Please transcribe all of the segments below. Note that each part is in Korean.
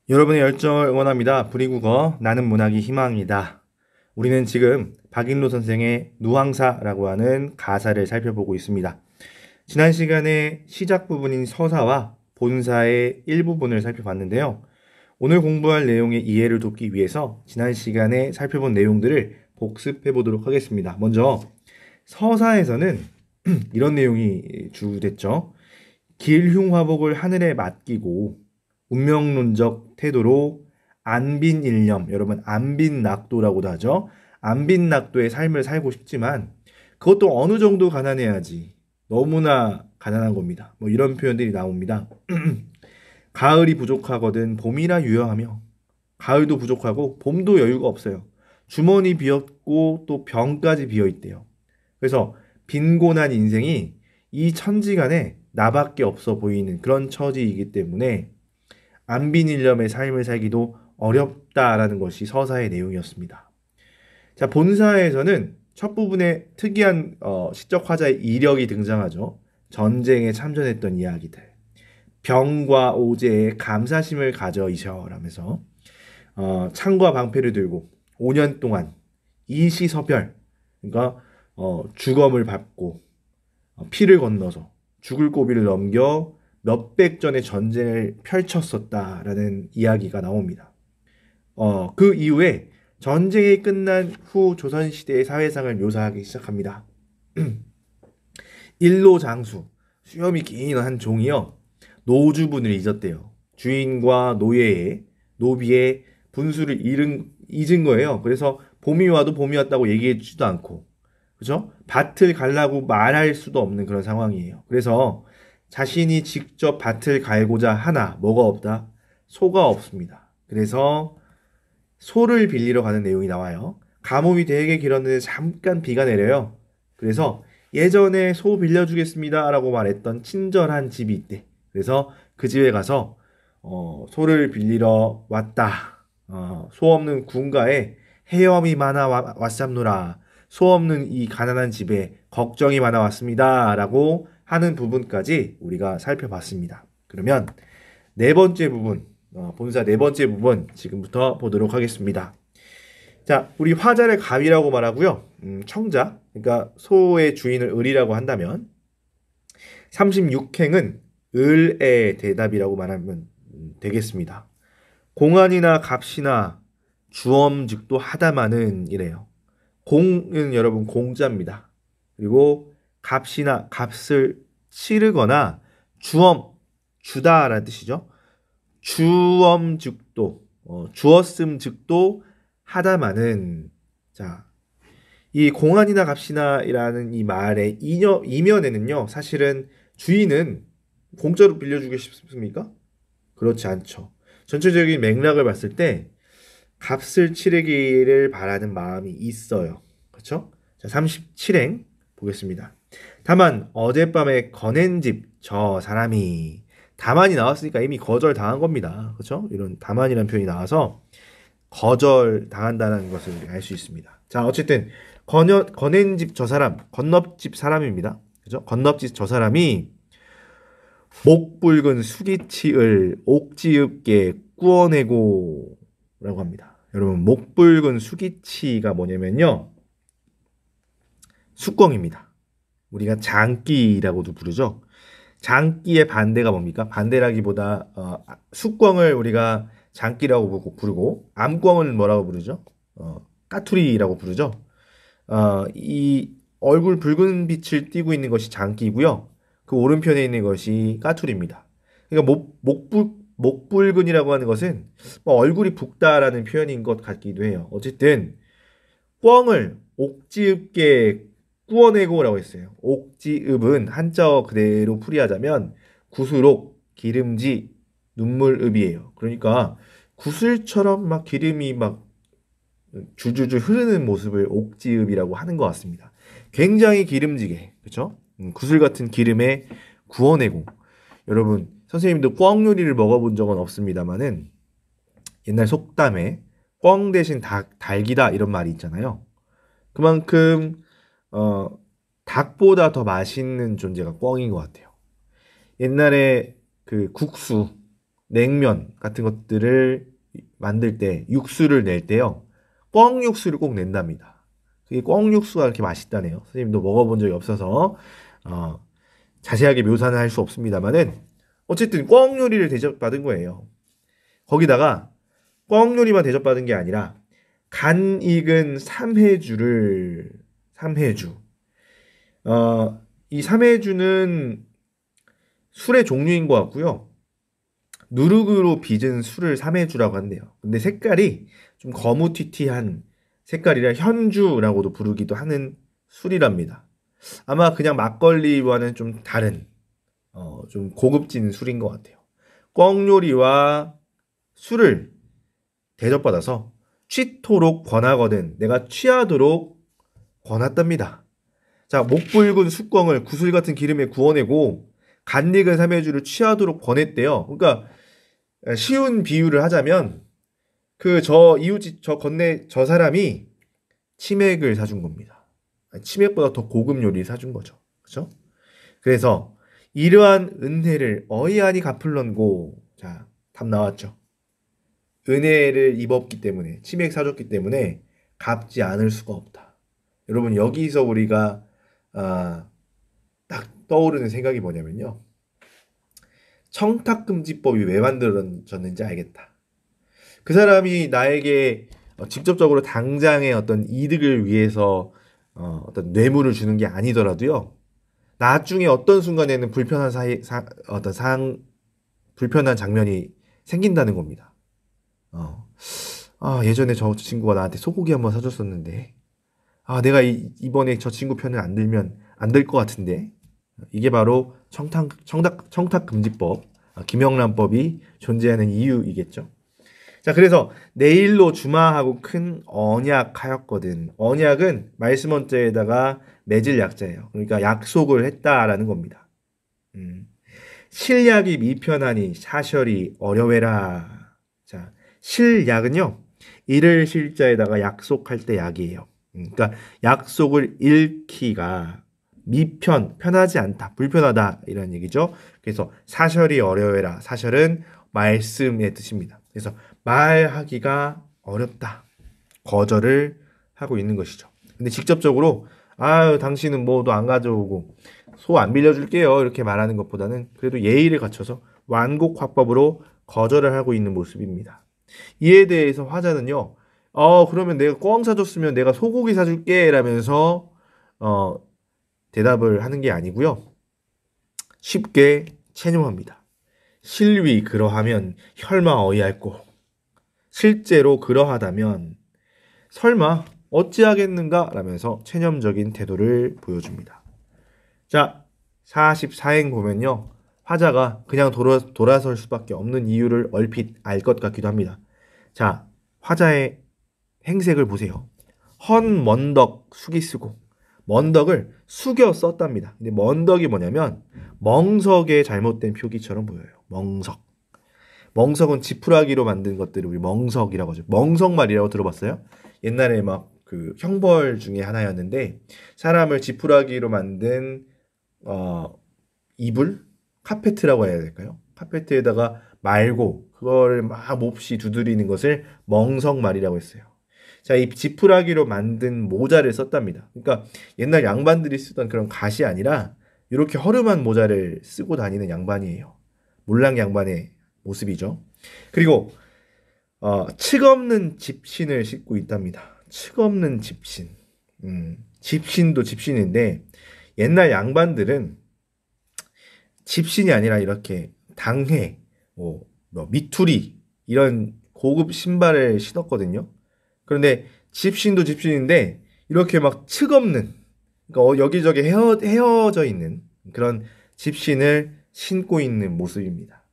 여러분의 열정을 응원합니다. 브리국어 나는 문학이 희망이다. 우리는 지금 박인로 선생의 누앙사라고 하는 가사를 살펴보고 있습니다. 지난 시간에 시작 부분인 서사와 본사의 일부분을 살펴봤는데요. 오늘 공부할 내용의 이해를 돕기 위해서 지난 시간에 살펴본 내용들을 복습해 보도록 하겠습니다. 먼저 서사에서는 이런 내용이 주됐죠. 길흉화복을 하늘에 맡기고 운명론적 태도로 안빈일념, 여러분 안빈낙도라고도 하죠. 안빈낙도의 삶을 살고 싶지만 그것도 어느 정도 가난해야지. 너무나 가난한 겁니다. 뭐 이런 표현들이 나옵니다. 가을이 부족하거든 봄이라 유효하며 가을도 부족하고 봄도 여유가 없어요. 주머니 비었고 또 병까지 비어있대요. 그래서 빈곤한 인생이 이 천지간에 나밖에 없어 보이는 그런 처지이기 때문에 안빈일념의 삶을 살기도 어렵다라는 것이 서사의 내용이었습니다. 자, 본사에서는 첫 부분에 특이한 시적 화자의 이력이 등장하죠. 전쟁에 참전했던 이야기들. 병과 오제에 감사심을 가져이셔라면서 창과 방패를 들고 5년 동안 이시서별, 그러니까 주검을 밟고 피를 건너서 죽을 고비를 넘겨 몇백 전의 전쟁을 펼쳤었다라는 이야기가 나옵니다. 그 이후에 전쟁이 끝난 후 조선시대의 사회상을 묘사하기 시작합니다. 일로장수, 수염이 긴 한 종이요. 노주분을 잊었대요. 주인과 노비의 분수를 잊은 거예요. 그래서 봄이 와도 봄이 왔다고 얘기해주지도 않고, 그죠? 밭을 갈라고 말할 수도 없는 그런 상황이에요. 그래서 자신이 직접 밭을 갈고자 하나 뭐가 없다? 소가 없습니다. 그래서 소를 빌리러 가는 내용이 나와요. 가뭄이 되게 길었는데 잠깐 비가 내려요. 그래서 예전에 소 빌려주겠습니다 라고 말했던 친절한 집이 있대. 그래서 그 집에 가서 소를 빌리러 왔다. 소 없는 군가에 헤엄이 많아 왔삼노라. 소 없는 이 가난한 집에 걱정이 많아 왔습니다 라고 하는 부분까지 우리가 살펴봤습니다. 그러면 네 번째 부분, 본사 네 번째 부분 지금부터 보도록 하겠습니다. 자, 우리 화자를 가위라고 말하고요. 청자, 그러니까 소의 주인을 을이라고 한다면 36행은 을의 대답이라고 말하면 되겠습니다. 공안이나 값이나 주엄즉도 하다마는 이래요. 공은 여러분 공자입니다. 그리고 값을 치르거나 주다라는 뜻이죠. 주엄즉도, 주었음즉도 하다마는, 자, 이 공안이나 값이나라는 이 말의 이면에는요, 사실은 주인은 공짜로 빌려주고 싶습니까? 그렇지 않죠. 전체적인 맥락을 봤을 때 값을 치르기를 바라는 마음이 있어요. 그렇죠? 자, 37행 보겠습니다. 다만 어젯밤에 거낸 집 저 사람이, 다만이 나왔으니까 이미 거절 당한 겁니다. 그렇죠? 이런 다만이라는 표현이 나와서 거절 당한다는 것을 알 수 있습니다. 자, 어쨌든 거낸 집 저 사람, 건넙집 사람입니다. 그죠? 건넙집 저 사람이 목 붉은 수기치을 옥지읍게 꾸어내고 라고 합니다. 여러분, 목 붉은 수기치가 뭐냐면요, 숙광입니다. 우리가 장기라고도 부르죠. 장기의 반대가 뭡니까? 반대라기보다 숙광을 우리가 장기라고 부르고 암광을 뭐라고 부르죠? 까투리라고 부르죠. 이 얼굴 붉은 빛을 띠고 있는 것이 장기이고요. 그 오른편에 있는 것이 까투리입니다. 그러니까 목붉은이라고 하는 것은 뭐 얼굴이 붉다라는 표현인 것 같기도 해요. 어쨌든 꿩을 옥지읍게 꾸어내고라고 했어요. 옥지읍은 한자어 그대로 풀이하자면 구슬옥, 기름지, 눈물읍이에요. 그러니까 구슬처럼 막 기름이 막 줄줄줄 흐르는 모습을 옥지읍이라고 하는 것 같습니다. 굉장히 기름지게, 그렇죠? 구슬 같은 기름에 구워내고. 여러분, 선생님도 꿩 요리를 먹어본 적은 없습니다만은 옛날 속담에 꿩 대신 닭이다 이런 말이 있잖아요. 그만큼 닭보다 더 맛있는 존재가 꿩인 것 같아요. 옛날에 그 국수, 냉면 같은 것들을 만들 때 육수를 낼 때요. 꿩 육수를 꼭 낸답니다. 그게 꿩 육수가 그렇게 맛있다네요. 선생님도 먹어본 적이 없어서 어, 자세하게 묘사는 할 수 없습니다만은 어쨌든 꿩 요리를 대접받은 거예요. 거기다가 꿩 요리만 대접받은 게 아니라 간 익은 삼해주. 이 삼해주는 술의 종류인 것 같고요. 누룩으로 빚은 술을 삼해주라고 한대요. 근데 색깔이 좀 거무튀튀한 색깔이라 현주라고도 부르기도 하는 술이랍니다. 아마 그냥 막걸리와는 좀 다른 좀 고급진 술인 것 같아요. 꿩 요리와 술을 대접받아서 취토록 권하거든 내가 취하도록 권했답니다. 자, 목붉은 숯꿩을 구슬 같은 기름에 구워내고 간 익은 삼해주를 취하도록 권했대요. 그러니까 쉬운 비유를 하자면 저 사람이 치맥을 사준 겁니다. 치맥보다 더 고급 요리 사준 거죠. 그렇죠? 그래서 이러한 은혜를 어이하니 갚을런고. 자, 답 나왔죠. 은혜를 입었기 때문에 치맥 사줬기 때문에 갚지 않을 수가 없다. 여러분 여기서 우리가 딱 떠오르는 생각이 뭐냐면요. 청탁금지법이 왜 만들어졌는지 알겠다. 그 사람이 나에게 직접적으로 당장의 어떤 이득을 위해서 어떤 뇌물을 주는 게 아니더라도요. 나중에 어떤 순간에는 불편한 장면이 생긴다는 겁니다. 예전에 저 친구가 나한테 소고기 한번 사줬었는데, 내가 이번에 저 친구 편을 안 들면 안 될 것 같은데, 이게 바로 청탁금지법, 김영란법이 존재하는 이유이겠죠. 자, 그래서 내일로 주마하고 큰 언약하였거든. 언약은 말씀 원자에다가 맺을 약자예요. 그러니까 약속을 했다라는 겁니다. 실약이 미편하니 사설이 어려워라. 자, 실약은요. 이를 실자에다가 약속할 때 약이에요. 그러니까 약속을 잃기가 편하지 않다, 불편하다 이런 얘기죠. 그래서 사설이 어려워라. 사설은 말씀의 뜻입니다. 그래서 말하기가 어렵다. 거절을 하고 있는 것이죠. 근데 직접적으로 당신은 뭐도 안 가져오고 소 안 빌려줄게요 이렇게 말하는 것보다는 그래도 예의를 갖춰서 완곡화법으로 거절을 하고 있는 모습입니다. 이에 대해서 화자는요. 그러면 내가 꿩 사줬으면 내가 소고기 사줄게 라면서 대답을 하는 게 아니고요. 쉽게 체념합니다. 실위 그러하면 혈마 어이할꼬. 실제로 그러하다면 설마 어찌하겠는가 라면서 체념적인 태도를 보여줍니다. 자, 44행 보면요. 화자가 그냥 돌아설 수밖에 없는 이유를 얼핏 알 것 같기도 합니다. 자, 화자의 행색을 보세요. 헌먼덕 숙이 쓰고 먼덕을 숙여 썼답니다. 근데 먼덕이 뭐냐면 멍석의 잘못된 표기처럼 보여요. 멍석. 멍석은 지푸라기로 만든 것들을 우리 멍석이라고 하죠. 멍석말이라고 들어봤어요? 옛날에 막 그 형벌 중에 하나였는데 사람을 지푸라기로 만든 이불? 카페트라고 해야 될까요? 카페트에다가 말고 그걸 막 몹시 두드리는 것을 멍석말이라고 했어요. 자, 이 지푸라기로 만든 모자를 썼답니다. 그러니까 옛날 양반들이 쓰던 그런 갓이 아니라 이렇게 허름한 모자를 쓰고 다니는 양반이에요. 몰랑 양반의 모습이죠. 그리고 측 없는 집신을 싣고 있답니다. 측 없는 집신. 집신도 집신인데 옛날 양반들은 집신이 아니라 이렇게 당회, 미투리 이런 고급 신발을 신었거든요. 그런데 집신도 집신인데 이렇게 막 측 없는, 그러니까 여기저기 헤어져 있는 그런 집신을 신고 있는 모습입니다.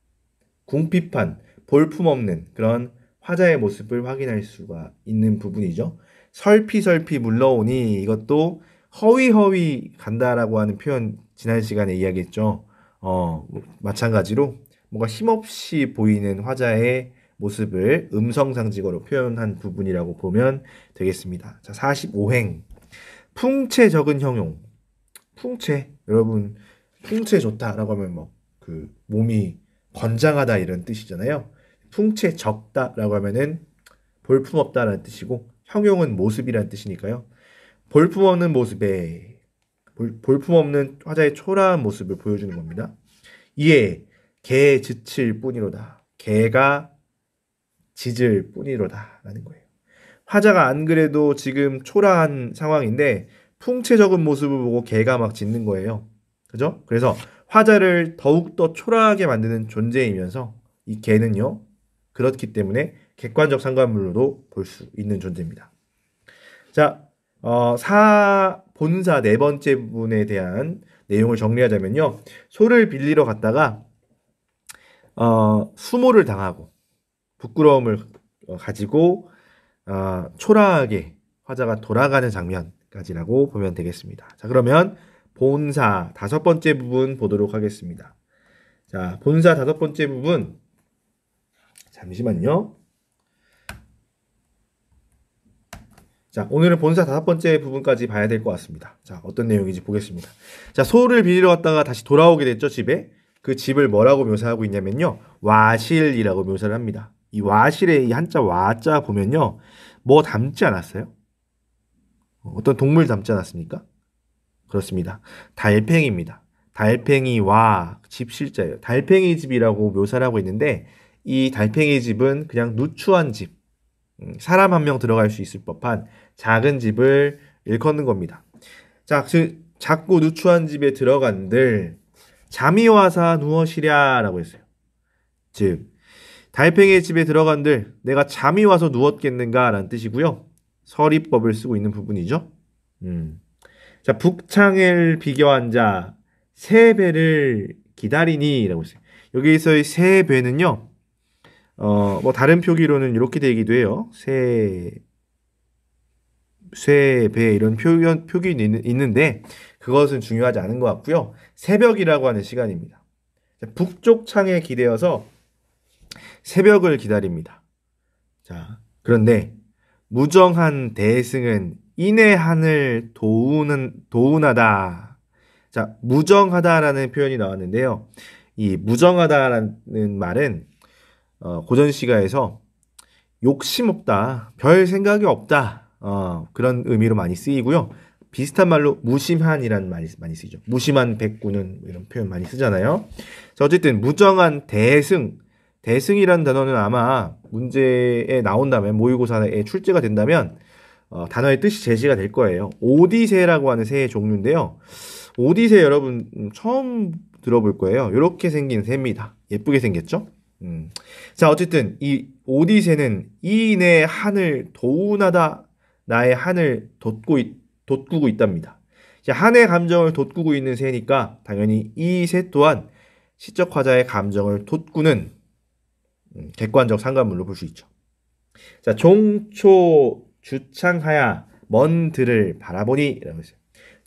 궁핍한, 볼품없는 그런 화자의 모습을 확인할 수가 있는 부분이죠. 설피설피 물러오니 이것도 허위허위 간다라고 하는 표현 지난 시간에 이야기했죠. 마찬가지로 뭔가 힘없이 보이는 화자의 모습을 음성상징어로 표현한 부분이라고 보면 되겠습니다. 자, 45행. 풍채 적은 형용. 풍채. 여러분, 풍채 좋다라고 하면 몸이 건장하다 이런 뜻이잖아요. 풍채 적다라고 하면은 볼품없다라는 뜻이고 형용은 모습이라는 뜻이니까요. 볼품없는 모습에 볼품없는 화자의 초라한 모습을 보여주는 겁니다. 이에 개 지칠 뿐이로다. 개가 짖을 뿐이로다 라는 거예요. 화자가 안 그래도 지금 초라한 상황인데 풍채 적은 모습을 보고 개가 막 짖는 거예요. 그죠? 그래서 화자를 더욱더 초라하게 만드는 존재이면서 이 개는요. 그렇기 때문에 객관적 상관물로도 볼 수 있는 존재입니다. 자, 본사 네 번째 부분에 대한 내용을 정리하자면요. 소를 빌리러 갔다가 수모를 당하고 부끄러움을 가지고 초라하게 화자가 돌아가는 장면까지라고 보면 되겠습니다. 자, 그러면 본사 다섯 번째 부분 보도록 하겠습니다. 자, 본사 다섯 번째 부분 잠시만요. 자, 오늘은 본사 다섯 번째 부분까지 봐야 될 것 같습니다. 자, 어떤 내용인지 보겠습니다. 자, 소를 빌리러 갔다가 다시 돌아오게 됐죠, 집에. 그 집을 뭐라고 묘사하고 있냐면요. 와실이라고 묘사를 합니다. 이 와실의 이 한자 와자 보면요. 뭐 닮지 않았어요? 어떤 동물 닮지 않았습니까? 그렇습니다. 달팽이입니다. 달팽이와 집 실자예요. 달팽이 집이라고 묘사를 하고 있는데 이 달팽이 집은 그냥 누추한 집. 사람 한 명 들어갈 수 있을 법한 작은 집을 일컫는 겁니다. 자, 작고 누추한 집에 들어간들 잠이 와서 누워시랴라고 했어요. 즉 달팽이의 집에 들어간들 내가 잠이 와서 누웠겠는가라는 뜻이고요. 서리법을 쓰고 있는 부분이죠. 자, 북창을 비교한 자 새 배를 기다리니라고 했어요. 여기서의 새 배는요. 뭐 다른 표기로는 이렇게 되기도 해요. 배 이런 표기 있는데 그것은 중요하지 않은 것 같고요. 새벽이라고 하는 시간입니다. 북쪽 창에 기대어서 새벽을 기다립니다. 자, 그런데 무정한 대승은 인의 한을 도운하다. 자, 무정하다라는 표현이 나왔는데요. 이 무정하다라는 말은 고전 시가에서 욕심 없다, 별 생각이 없다, 그런 의미로 많이 쓰이고요. 비슷한 말로 무심한이라는 말이 많이 쓰이죠. 무심한 백구는 이런 표현 많이 쓰잖아요. 자, 어쨌든 무정한 대승이라는 단어는 아마 문제에 나온다면 모의고사에 출제가 된다면 단어의 뜻이 제시가 될 거예요. 오디새라고 하는 새의 종류인데요. 오디새 여러분 처음 들어볼 거예요. 이렇게 생긴 새입니다. 예쁘게 생겼죠? 자, 어쨌든 이 오디새는 이내 한을 도운하다, 나의 한을 돋구고 있답니다. 자, 한의 감정을 돋구고 있는 새니까 당연히 이 새 또한 시적 화자의 감정을 돋구는 객관적 상관물로 볼 수 있죠. 자, 종초 주창하야 먼 들을 바라보니 라고 했어요.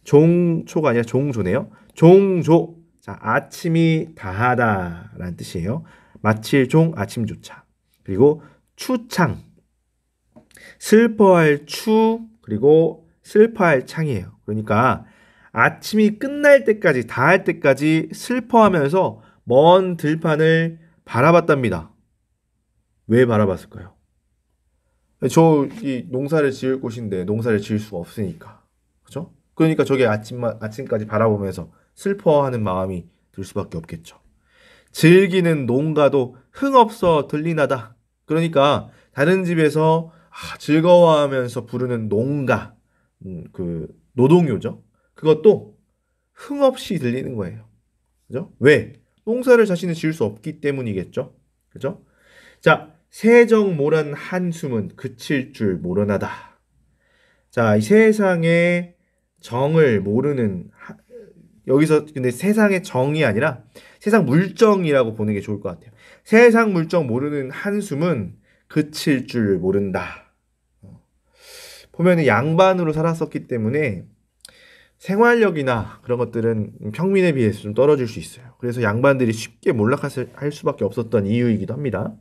종초가 아니라 종조네요. 종조. 자, 아침이 다하다 라는 뜻이에요. 마칠 종 아침조차. 그리고 추창. 슬퍼할 추 그리고 슬퍼할 창이에요. 그러니까 아침이 끝날 때까지 다할 때까지 슬퍼하면서 먼 들판을 바라봤답니다. 왜 바라봤을까요? 이 농사를 지을 곳인데 농사를 지을 수가 없으니까. 그죠? 그러니까 저게 아침까지 바라보면서 슬퍼하는 마음이 들 수밖에 없겠죠. 즐기는 농가도 흥없어 들리나다. 그러니까 다른 집에서 즐거워하면서 부르는 농가, 그 노동요죠. 그것도 흥없이 들리는 거예요. 그죠? 왜? 농사를 자신은 지을 수 없기 때문이겠죠. 그죠? 자, 세정모란 한숨은 그칠 줄 모르나다. 자, 이 세상의 정을 모르는 여기서 근데 세상의 정이 아니라 세상 물정이라고 보는 게 좋을 것 같아요. 세상 물정 모르는 한숨은 그칠 줄 모른다. 보면은 양반으로 살았었기 때문에 생활력이나 그런 것들은 평민에 비해서 좀 떨어질 수 있어요. 그래서 양반들이 쉽게 몰락할 수밖에 없었던 이유이기도 합니다.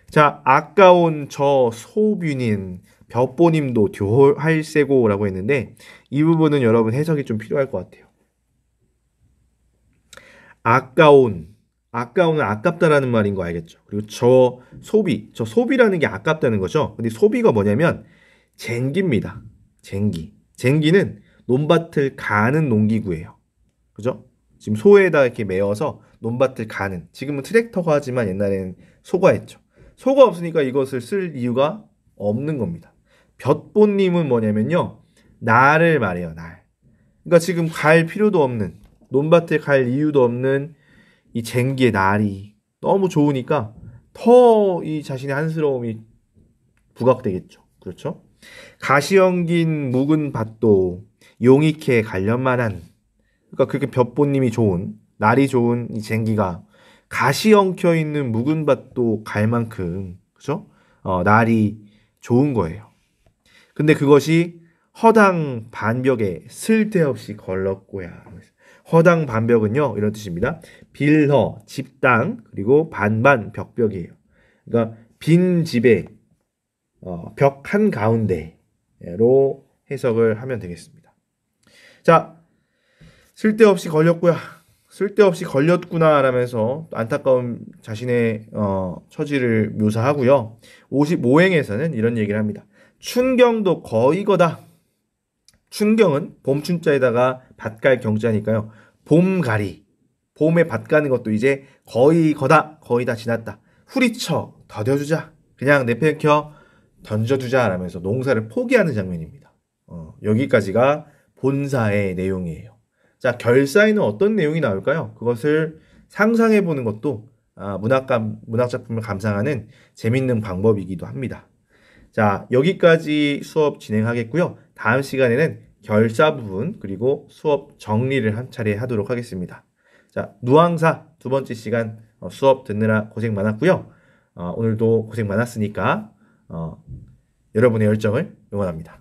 자, 아까운 저 소뷰닌 벽보님도 교활세고라고 했는데 이 부분은 여러분 해석이 좀 필요할 것 같아요. 아까운 아까우는 아깝다라는 말인 거 알겠죠? 그리고 저 소비라는 게 아깝다는 거죠. 근데 소비가 뭐냐면 쟁기입니다. 쟁기. 쟁기는 논밭을 가는 농기구예요. 그죠? 지금 소에다 이렇게 메어서 논밭을 가는. 지금은 트랙터가 하지만 옛날에는 소가 했죠. 소가 없으니까 이것을 쓸 이유가 없는 겁니다. 볕보님은 뭐냐면요. 날을 말해요, 날. 그러니까 지금 갈 필요도 없는, 논밭에 갈 이유도 없는 이 쟁기의 날이 너무 좋으니까 더 이 자신의 한스러움이 부각되겠죠. 그렇죠? 가시 엉긴 묵은 밭도 용익해 관련만한, 그러니까 그렇게 볕보님이 좋은, 날이 좋은 이 쟁기가 가시 엉켜 있는 묵은 밭도 갈 만큼, 그죠? 날이 좋은 거예요. 근데 그것이 허당 반벽에 쓸데없이 걸렀고야. 허당 반벽은요, 이런 뜻입니다. 빌허, 집당, 그리고 반반, 벽벽이에요. 그러니까 빈 집에 벽 한가운데로 해석을 하면 되겠습니다. 자, 쓸데없이 걸렸고요. 쓸데없이 걸렸구나 라면서 안타까운 자신의 처지를 묘사하고요. 55행에서는 이런 얘기를 합니다. 춘경도 거의 거다. 춘경은 봄춘자에다가 밭갈 경자니까요. 봄가리. 봄에 밭 가는 것도 이제 거의 거다. 거의 다 지났다. 후리쳐 더뎌주자. 그냥 내팽겨 던져주자 라면서 농사를 포기하는 장면입니다. 여기까지가 본사의 내용이에요. 자, 결사에는 어떤 내용이 나올까요? 그것을 상상해 보는 것도 문학 작품을 감상하는 재밌는 방법이기도 합니다. 자, 여기까지 수업 진행하겠고요. 다음 시간에는 결사 부분 그리고 수업 정리를 한 차례 하도록 하겠습니다. 자, 누앙사 두 번째 시간 수업 듣느라 고생 많았고요. 오늘도 고생 많았으니까 여러분의 열정을 응원합니다.